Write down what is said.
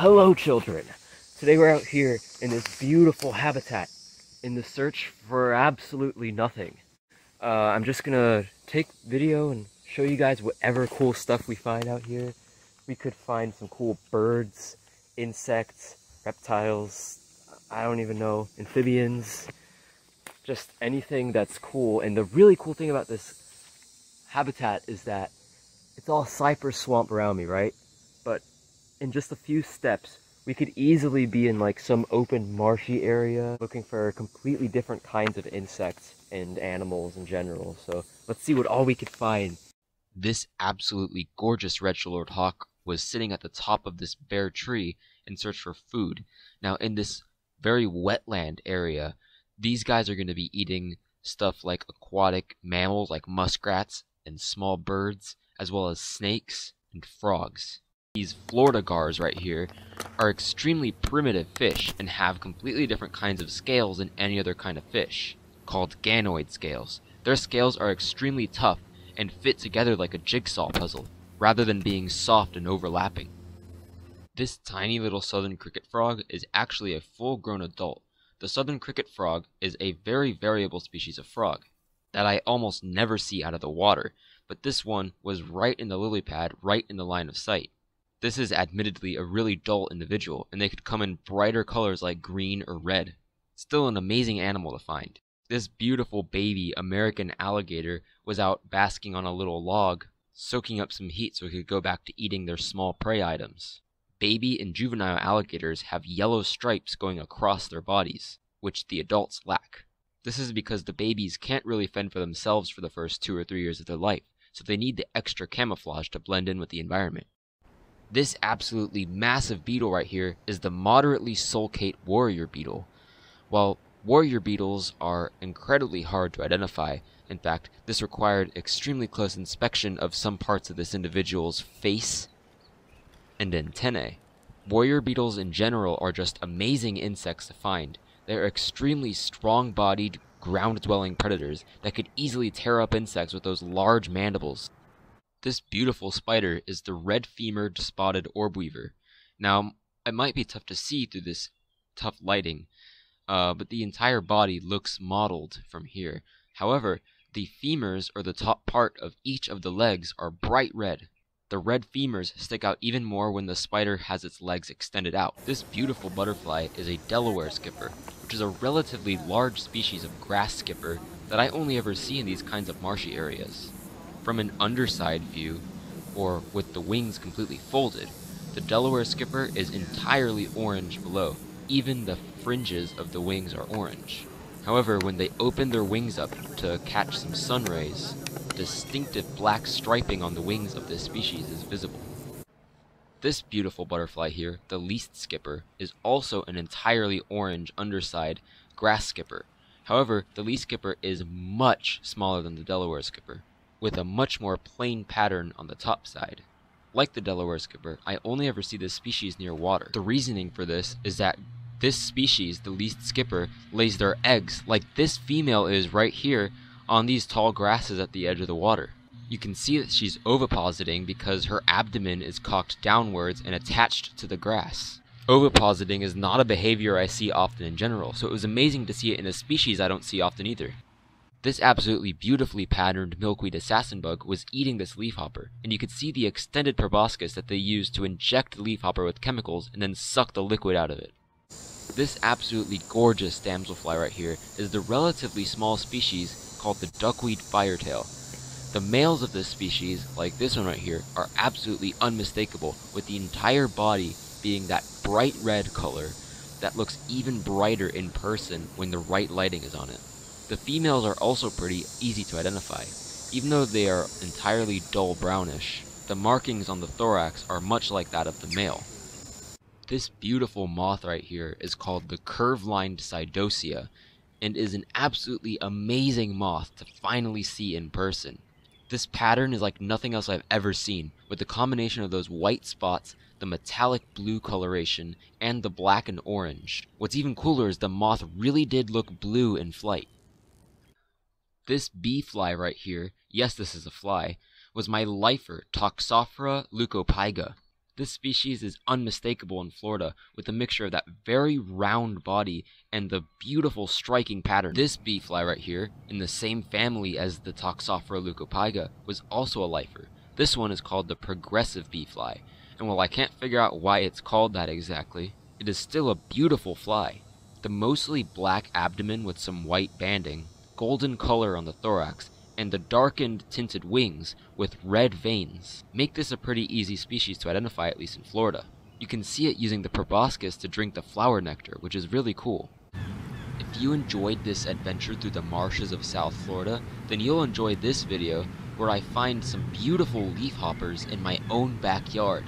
Hello children! Today we're out here in this beautiful habitat in the search for absolutely nothing. I'm just gonna take video and show you guys whatever cool stuff we find out here. We could find some cool birds, insects, reptiles, I don't even know, amphibians, just anything that's cool. And the really cool thing about this habitat is that it's all cypress swamp around me, right? But in just a few steps, we could easily be in like some open marshy area looking for completely different kinds of insects and animals in general. So let's see what all we could find. This absolutely gorgeous red-shouldered hawk was sitting at the top of this bare tree in search for food. Now in this very wetland area, these guys are going to be eating stuff like aquatic mammals like muskrats and small birds, as well as snakes and frogs. These Florida gars right here are extremely primitive fish and have completely different kinds of scales than any other kind of fish, called ganoid scales. Their scales are extremely tough and fit together like a jigsaw puzzle, rather than being soft and overlapping. This tiny little southern cricket frog is actually a full-grown adult. The southern cricket frog is a very variable species of frog that I almost never see out of the water, but this one was right in the lily pad, right in the line of sight. This is admittedly a really dull individual, and they could come in brighter colors like green or red. Still an amazing animal to find. This beautiful baby American alligator was out basking on a little log, soaking up some heat so it could go back to eating their small prey items. Baby and juvenile alligators have yellow stripes going across their bodies, which the adults lack. This is because the babies can't really fend for themselves for the first 2 or 3 years of their life, so they need the extra camouflage to blend in with the environment. This absolutely massive beetle right here is the moderately sulcate warrior beetle. While warrior beetles are incredibly hard to identify, in fact, this required extremely close inspection of some parts of this individual's face and antennae. Warrior beetles in general are just amazing insects to find. They're extremely strong-bodied, ground-dwelling predators that could easily tear up insects with those large mandibles. This beautiful spider is the red-femered spotted orbweaver. Now, it might be tough to see through this tough lighting, but the entire body looks mottled from here. However, the femurs, or the top part of each of the legs, are bright red. The red femurs stick out even more when the spider has its legs extended out. This beautiful butterfly is a Delaware skipper, which is a relatively large species of grass skipper that I only ever see in these kinds of marshy areas. From an underside view, or with the wings completely folded, the Delaware skipper is entirely orange below. Even the fringes of the wings are orange. However, when they open their wings up to catch some sun rays, distinctive black striping on the wings of this species is visible. This beautiful butterfly here, the least skipper, is also an entirely orange underside grass skipper. However, the least skipper is much smaller than the Delaware skipper, with a much more plain pattern on the top side. Like the Delaware skipper, I only ever see this species near water. The reasoning for this is that this species, the least skipper, lays their eggs, like this female is right here, on these tall grasses at the edge of the water. You can see that she's ovipositing because her abdomen is cocked downwards and attached to the grass. Ovipositing is not a behavior I see often in general, so it was amazing to see it in a species I don't see often either. This absolutely beautifully patterned milkweed assassin bug was eating this leafhopper, and you could see the extended proboscis that they used to inject the leafhopper with chemicals and then suck the liquid out of it. This absolutely gorgeous damselfly right here is the relatively small species called the duckweed firetail. The males of this species, like this one right here, are absolutely unmistakable, with the entire body being that bright red color that looks even brighter in person when the right lighting is on it. The females are also pretty easy to identify. Even though they are entirely dull brownish, the markings on the thorax are much like that of the male. This beautiful moth right here is called the curve-lined Cydosia, and is an absolutely amazing moth to finally see in person. This pattern is like nothing else I've ever seen, with the combination of those white spots, the metallic blue coloration, and the black and orange. What's even cooler is the moth really did look blue in flight. This bee fly right here, yes this is a fly, was my lifer Toxophora leucopyga. This species is unmistakable in Florida, with a mixture of that very round body and the beautiful striking pattern. This bee fly right here, in the same family as the Toxophora leucopyga, was also a lifer. This one is called the progressive bee fly, and while I can't figure out why it's called that exactly, it is still a beautiful fly. The mostly black abdomen with some white banding, golden color on the thorax, and the darkened tinted wings with red veins make this a pretty easy species to identify, at least in Florida. You can see it using the proboscis to drink the flower nectar, which is really cool. If you enjoyed this adventure through the marshes of South Florida, then you'll enjoy this video where I find some beautiful leafhoppers in my own backyard.